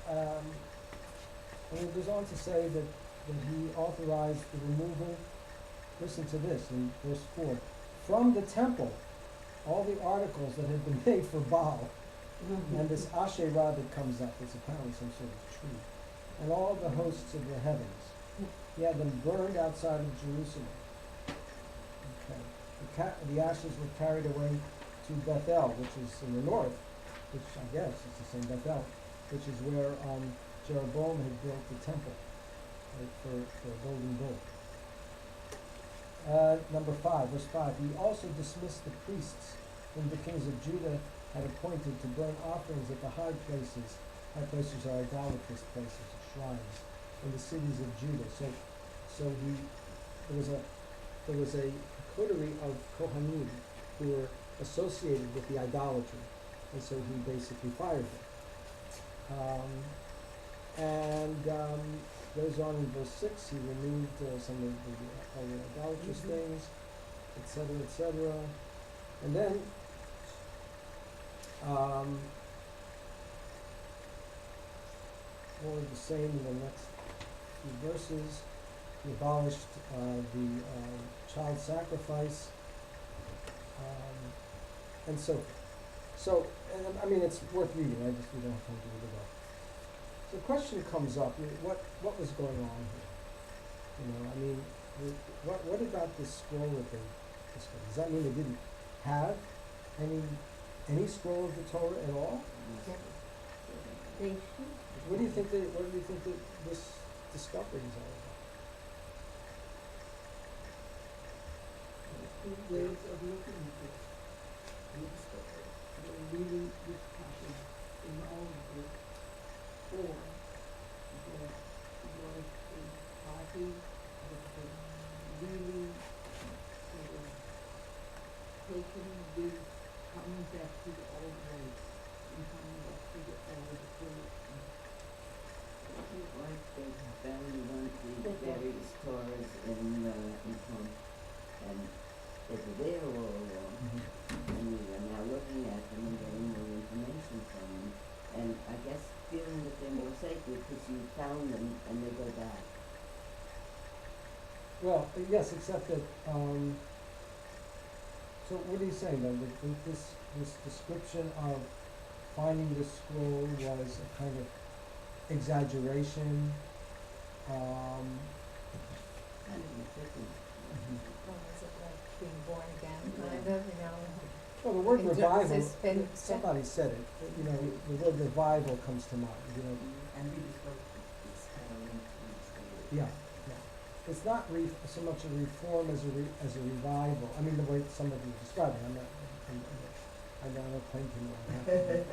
and it goes on to say that he authorized the removal, listen to this in verse 4, from the temple, all the articles that had been made for Baal, and this Asherah that comes up, it's apparently some sort of tree, and all the hosts of the heavens. He had them burned outside of Jerusalem. Okay. The ashes were carried away to Bethel, which is in the north, which I guess is the same Bethel, which is where Jeroboam had built the temple, right, for a golden bull. Number 5, verse 5. He also dismissed the priests whom the kings of Judah had appointed to burn offerings at the high places. High places are idolatrous places, shrines, in the cities of Judah. So there was a coterie of Kohanim who were associated with the idolatry, and so he basically fired them. Goes on in verse 6, he removed some of the idolatrous things, etc., etc. And then more of the same in the next few verses. He abolished the child sacrifice, and so forth. So, and, I mean, it's worth reading. We don't have time to read it all. So the question comes up: what was going on here? You know, I mean, what about this scroll that they discovered? Does that mean they didn't have any scroll of the Torah at all? They should. What do you think that this discovery is all about? Two ways of looking at this. They're really discussion in all of this, or there was a party that had really sort of taken this, coming back to the old ways and coming back to the old ways. Like they found one of the various Torahs in home, and they were there all along, and we are now looking at them and getting more information from them, and I guess feeling that they're more sacred because you found them and they go back. Well, yes, except that. So what are you saying then? That this description of finding the scroll was a kind of exaggeration. Kind of ridiculous. Well, is it like being born again, kind of, you know? Well, the word It's revival, been- somebody said it, you know, the word revival comes to mind, you know. And we discovered it's kind of linked to the story. Yeah. It's not so much a reform as a revival. I mean, the way some of you are describing, I'm not claiming to know what happened.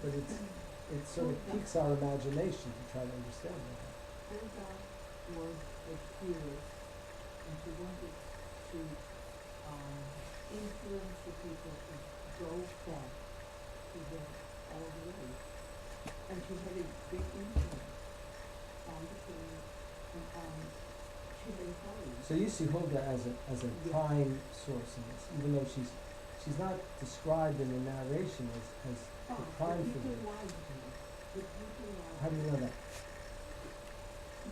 but it sort of piques our imagination to try to understand that. Olga was a curious, and she wanted to influence the people to go back to the all the way. And she had a big influence on the king and on she had authority. So you see Huldah as a Yeah. prime source in this, even though she's not described in the narration as the prime The people figure. liked her. The people liked How do you know that?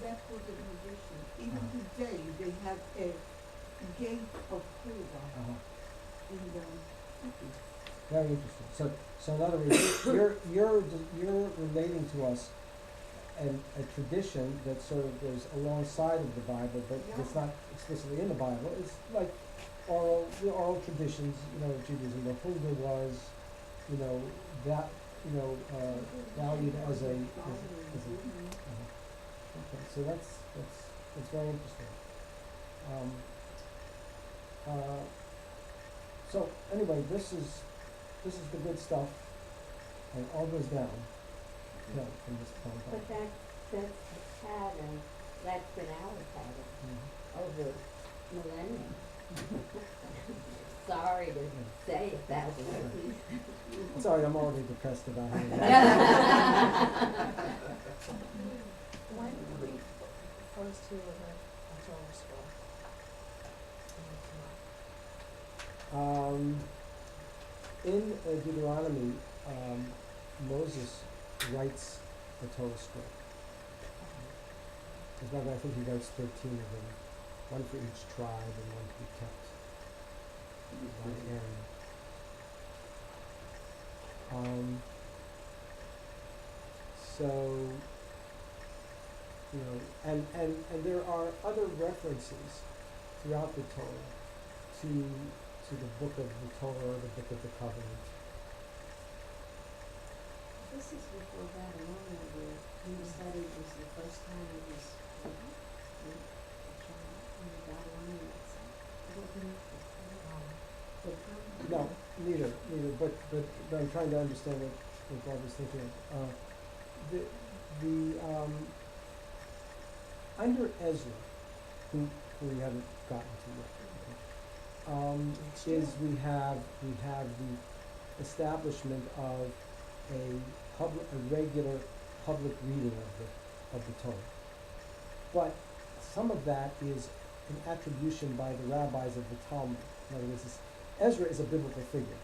That was the tradition. Even Uh-huh. today, they have a gate of Huldah Uh-huh. in the city. Very interesting. So in other words, you're relating to us a tradition that sort of goes alongside of the Bible, but it's not explicitly in the Bible. It's like oral traditions, of Judaism. But Huldah was, that, valued as a. Okay, so that's very interesting. So anyway, this is the good stuff, and all goes down, from this point on. But that's a pattern, that's been our pattern Mhm. over millennia. Sorry to say it that way. Sorry, I'm already depressed about it. When did we first hear of a Torah scroll? In Deuteronomy, Moses writes the Torah scroll. As a matter of fact, I think he writes 13 of them, one for each tribe and one to be kept by Aaron. So, and there are other references throughout the Torah to the book of the Torah, the book of the covenant. This is before Babylonia, where you studied was the first time it was written in the Babylonian exile. No, neither, but I'm trying to understand what Bob was thinking of. Under Ezra, who we haven't gotten to yet, is we have the establishment of a regular public reading of the Torah. But some of that is an attribution by the rabbis of the Talmud. In other words, Ezra is a biblical figure,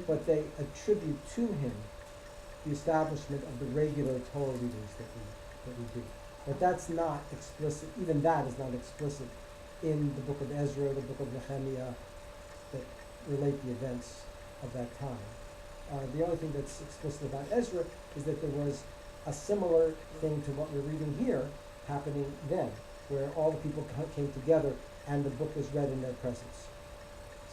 but they attribute to him the establishment of the regular Torah readings that we do. But that's not explicit, even that is not explicit in the book of Ezra, the book of Nehemiah, that relate the events of that time. The only thing that's explicit about Ezra is that there was a similar thing to what we're reading here happening then, where all the people came together and the book was read in their presence.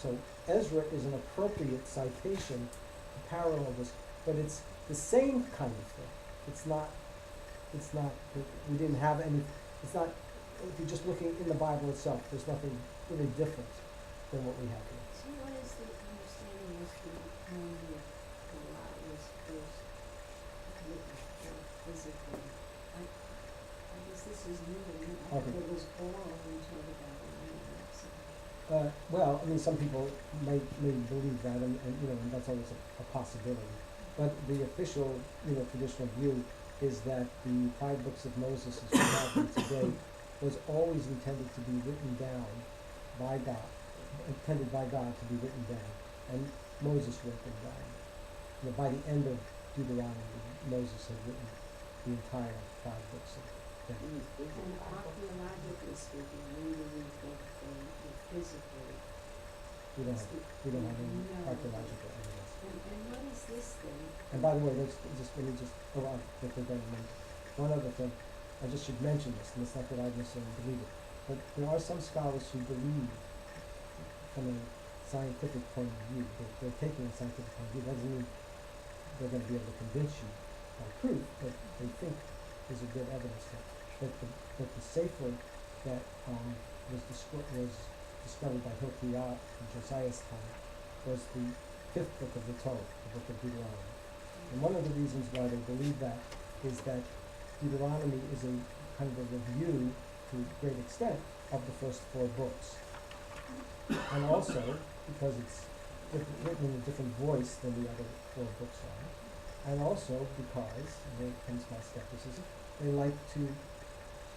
So Ezra is an appropriate citation to parallel this, but it's the same kind of thing. It's not, we didn't have any, it's not, if you're just looking in the Bible itself, there's nothing really different than what we have here. So what is the understanding as to when the law was first written or physically? I guess this is new to me. I Okay. thought it was oral until the Babylonian exile. Well, I mean, some people may believe that, and that's always a possibility. But the official, traditional view is that the 5 books of Moses, as we have them today, was always intended to be written down by God, intended by God to be written down, and Moses wrote them down. By the end of Deuteronomy, Moses had written the entire 5 books of them. And archaeologically speaking, when do we think they physically? We don't have any No. archaeological evidence. And what is this thing? And by the way, let me just go on with the government. One other thing, I just should mention this, and it's not that I necessarily believe it, but there are some scholars who believe, from a scientific point of view, that they're taking a scientific point of view. Doesn't mean they're going to be able to convince you by proof, but they think there's a good evidence that the Sefer that was discovered by Hilkiah in Josiah's time was the 5th book of the Torah, the book of Deuteronomy. And one of the reasons why they believe that is that Deuteronomy is a kind of a review, to a great extent, of the first 4 books. And also, because it's written in a different voice than the other 4 books are. And also because, and here comes my skepticism, they like to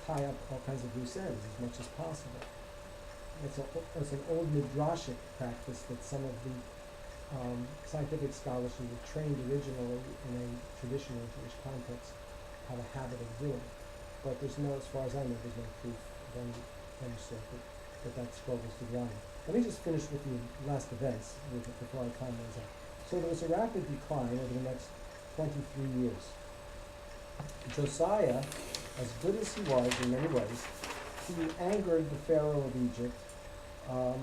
tie up all kinds of loose ends as much as possible. It's an old midrashic practice that some of the scientific scholars who were trained originally in a traditional Jewish context have a habit of doing. But there's no, as far as I know, there's no proof of any sort that scroll was divine. Let me just finish with the last events before our time runs out. So there was a rapid decline over the next 23 years. Josiah, as good as he was in many ways, he angered the Pharaoh of Egypt who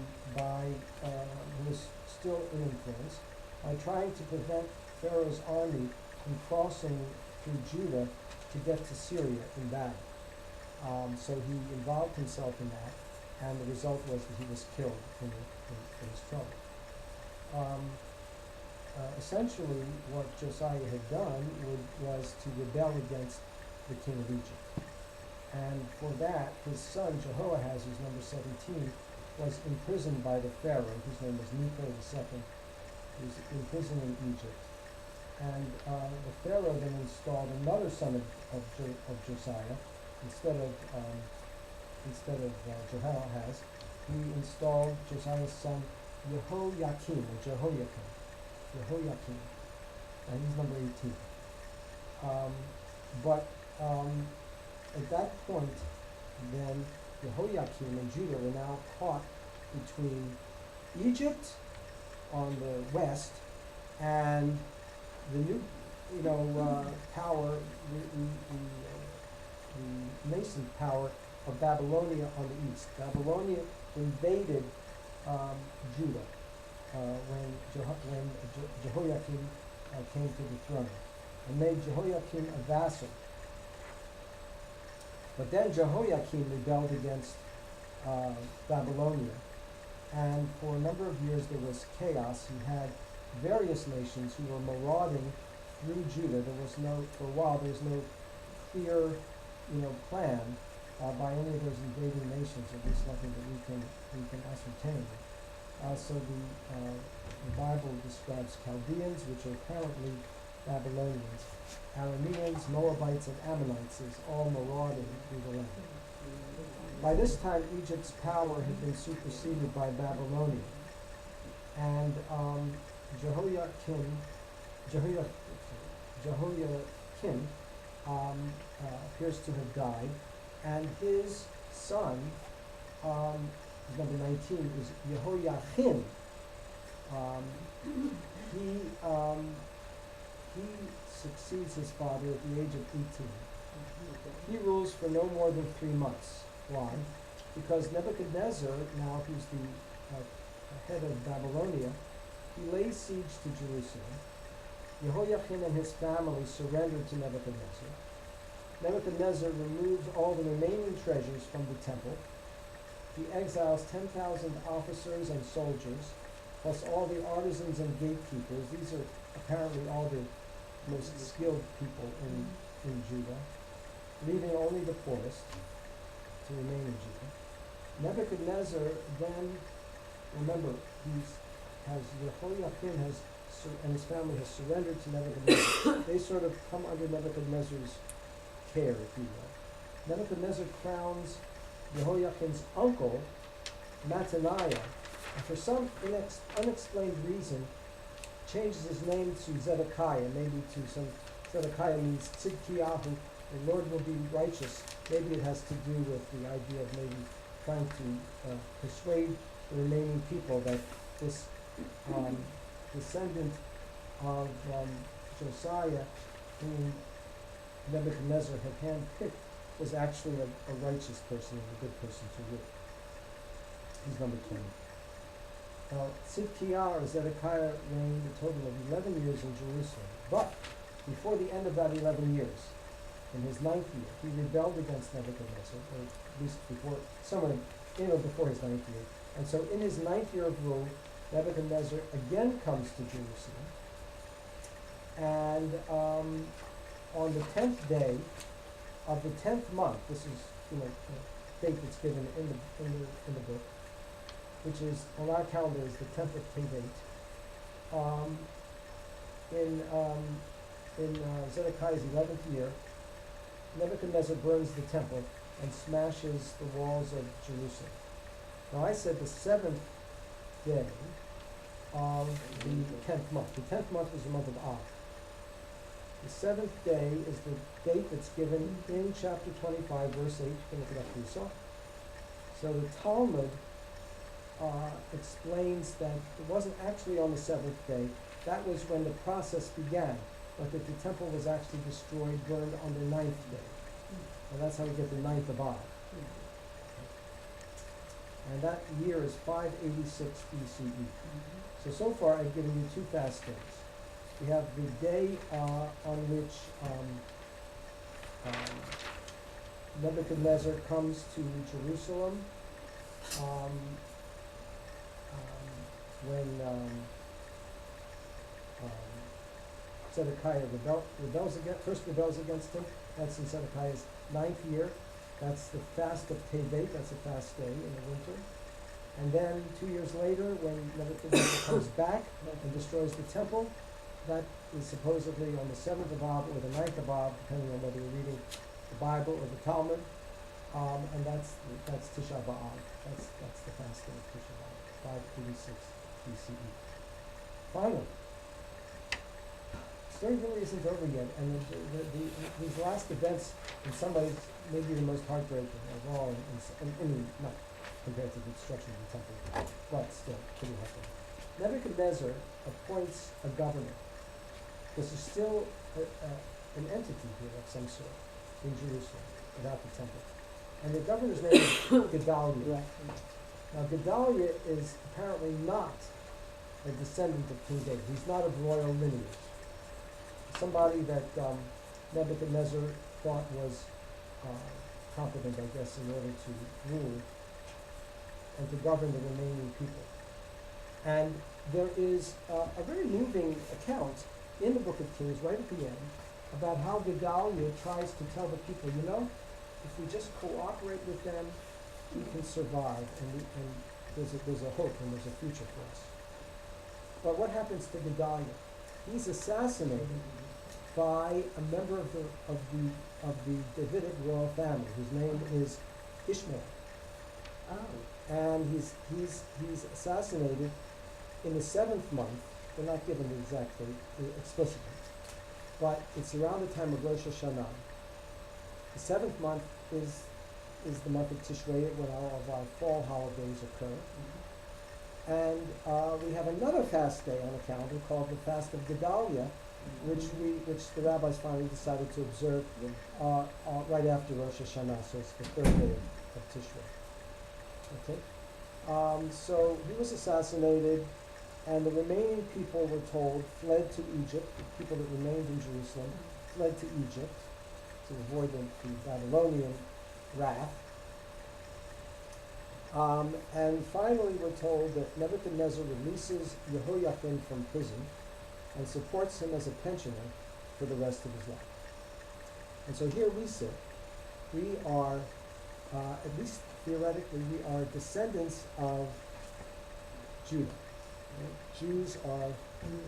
was still in influence, by trying to prevent Pharaoh's army from crossing through Judah to get to Syria in battle. So he involved himself in that, and the result was that he was killed in his trouble. Essentially, what Josiah had done was to rebel against the king of Egypt. And for that, his son Jehoahaz, who's number 17, was imprisoned by the Pharaoh, whose name was Necho II, who was imprisoned in Egypt. And the Pharaoh then installed another son of Josiah, instead of Jehoahaz. He installed Josiah's son Jehoiakim, and he's number 18. At that point, then Jehoiakim and Judah were now caught between Egypt on the west and the new, power, the nascent power of Babylonia on the east. Babylonia invaded Judah when Jehoiakim came to the throne, and made Jehoiakim a vassal. But then Jehoiakim rebelled against Babylonia, and for a number of years there was chaos. You had various nations who were marauding through Judah. For a while there was no clear, plan by any of those invading nations, at least nothing that we can ascertain. So the Bible describes Chaldeans, which are apparently Babylonians, Arameans, Moabites, and Ammonites as all marauding through the land. By this time, Egypt's power had been superseded by Babylonia, and Jehoiakim appears to have died, and his son, number 19, is Jehoiachin. He succeeds his father at the age of 18. He rules for no more than 3 months. Why? Because Nebuchadnezzar, now who's the head of Babylonia, he lays siege to Jerusalem. Jehoiachin and his family surrendered to Nebuchadnezzar. Nebuchadnezzar removes all the remaining treasures from the temple. He exiles 10,000 officers and soldiers, plus all the artisans and gatekeepers. These are apparently all the most skilled people in Judah, leaving only the poorest to remain in Judah. Nebuchadnezzar then, remember, Jehoiakim and his family has surrendered to Nebuchadnezzar. They sort of come under Nebuchadnezzar's care, if you will. Nebuchadnezzar crowns Jehoiakim's uncle, Mattaniah, and for some unexplained reason, changes his name to Zedekiah, Zedekiah means Tzidkiyahu, the Lord will be righteous. Maybe it has to do with the idea of maybe trying to persuade the remaining people that this descendant of Josiah, whom Nebuchadnezzar had handpicked, was actually a righteous person and a good person to rule. He's number 20. Now, Tzidkiah or Zedekiah reigned a total of 11 years in Jerusalem. But before the end of that 11 years, in his 9th year, he rebelled against Nebuchadnezzar, or at least before his 9th year. And so in his 9th year of rule, Nebuchadnezzar again comes to Jerusalem. And on the 10th day of the 10th month, this is the date that's given in the book, which is on our calendar is the 10th of Tevet. in Zedekiah's 11th year, Nebuchadnezzar burns the temple and smashes the walls of Jerusalem. Now I said the 7th day of the 10th month. The 10th month was the month of Av. The 7th day is the date that's given in chapter 25, verse 8. You can look it up for yourself. So the Talmud explains that it wasn't actually on the 7th day. That was when the process began, but that the temple was actually destroyed, burned on the 9th day. And that's how we get the 9th of Av. And that year is 586 BCE. So far I've given you 2 fast days. We have the day on which Nebuchadnezzar comes to Jerusalem, when Zedekiah rebels against him. That's in Zedekiah's 9th year. That's the fast of Tevet. That's a fast day in the winter. And then 2 years later, when Nebuchadnezzar comes back and destroys the temple, that is supposedly on the 7th of Av or the 9th of Av, depending on whether you're reading the Bible or the Talmud. And that's Tisha B'Av. That's the fast day of Tisha B'Av, 586 BCE. Finally, story really isn't over yet, and these last events, in some ways, may be the most heartbreaking of all, not compared to the destruction of the temple, but still pretty heartbreaking. Nebuchadnezzar appoints a governor. This is still an entity here of some sort in Jerusalem, without the temple. And the governor's name is Gedaliah. Now, Gedaliah is apparently not a descendant of King David. He's not of royal lineage. Somebody that Nebuchadnezzar thought was competent, I guess, in order to rule and to govern the remaining people. And there is a very moving account in the Book of Kings, right at the end, about how Gedaliah tries to tell the people, if we just cooperate with them, we can survive, and there's a hope and there's a future for us. But what happens to Gedaliah? He's assassinated by a member of the Davidic royal family, whose name is Ishmael. Oh. And he's assassinated in the 7th month. They're not given the exact date explicitly, but it's around the time of Rosh Hashanah. The 7th month is the month of Tishrei, when all of our fall holidays occur. And we have another fast day on the calendar called the Fast of Gedaliah, which the rabbis finally decided to observe right after Rosh Hashanah, so it's the 3rd day of Tishrei. Okay, so he was assassinated, and the remaining people were told fled to Egypt. The people that remained in Jerusalem fled to Egypt to avoid the Babylonian wrath. And finally, we're told that Nebuchadnezzar releases Jehoiakim from prison and supports him as a pensioner for the rest of his life. And so here we sit. We are, at least theoretically, we are descendants of Judah. Right? Jews are,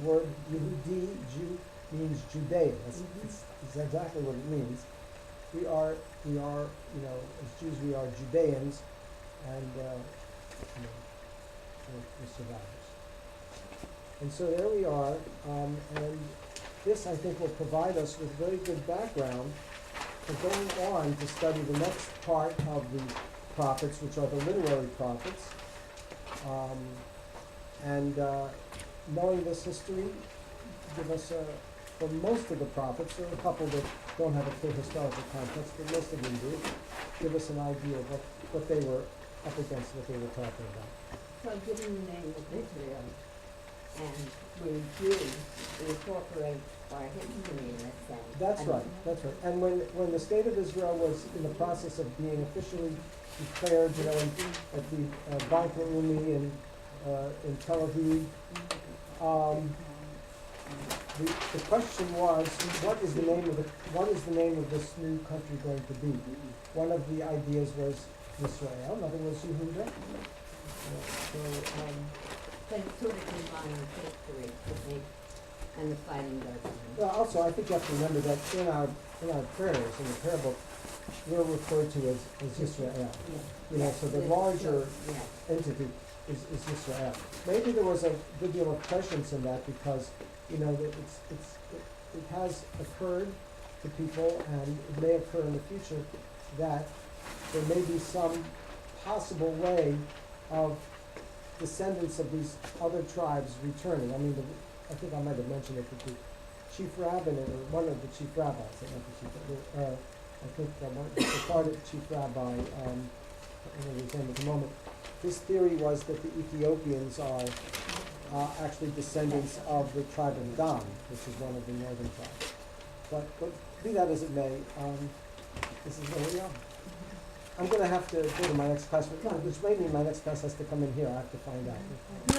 the word Yehudi, Jew, means Judean. That's exactly what it means. We are, as Jews, we are Judeans, and we're survivors. And so there we are, and this, I think, will provide us with very good background for going on to study the next part of the prophets, which are the literary prophets. Knowing this history, give us for most of the prophets, there are a couple that don't have a clear historical context, but most of them do, give us an idea of what they were up against, what they were talking about. So given the name of Israel, and we're Jews, we incorporate our history in that sense. That's right. And when the state of Israel was in the process of being officially declared, at the Bank Leumi in Tel Aviv, the question was, what is the name of this new country going to be? One of the ideas was Israel, another was Yehuda. But it's sort of combined history, picnic, and the fighting dutchman. Well, also, I think you have to remember that in our prayers, in the prayer book, we're referred to as Yisrael. Yeah. You know, so the Yeah, larger yeah. entity is Israel. Maybe there was a good deal of prescience in that because, you know, that it has occurred to people and it may occur in the future that there may be some possible way of descendants of these other tribes returning. I mean, I think I might have mentioned it, that the chief rabbinate, or one of the chief rabbis, not the chief, I think the Sephardic chief rabbi, I don't know his name at the moment, his theory was that the Ethiopians are actually descendants of the tribe of Dan, which is one of the northern tribes. But be that as it may, this is where we are. I'm gonna have to go to my next class, which maybe my next class has to come in here, I have to find out.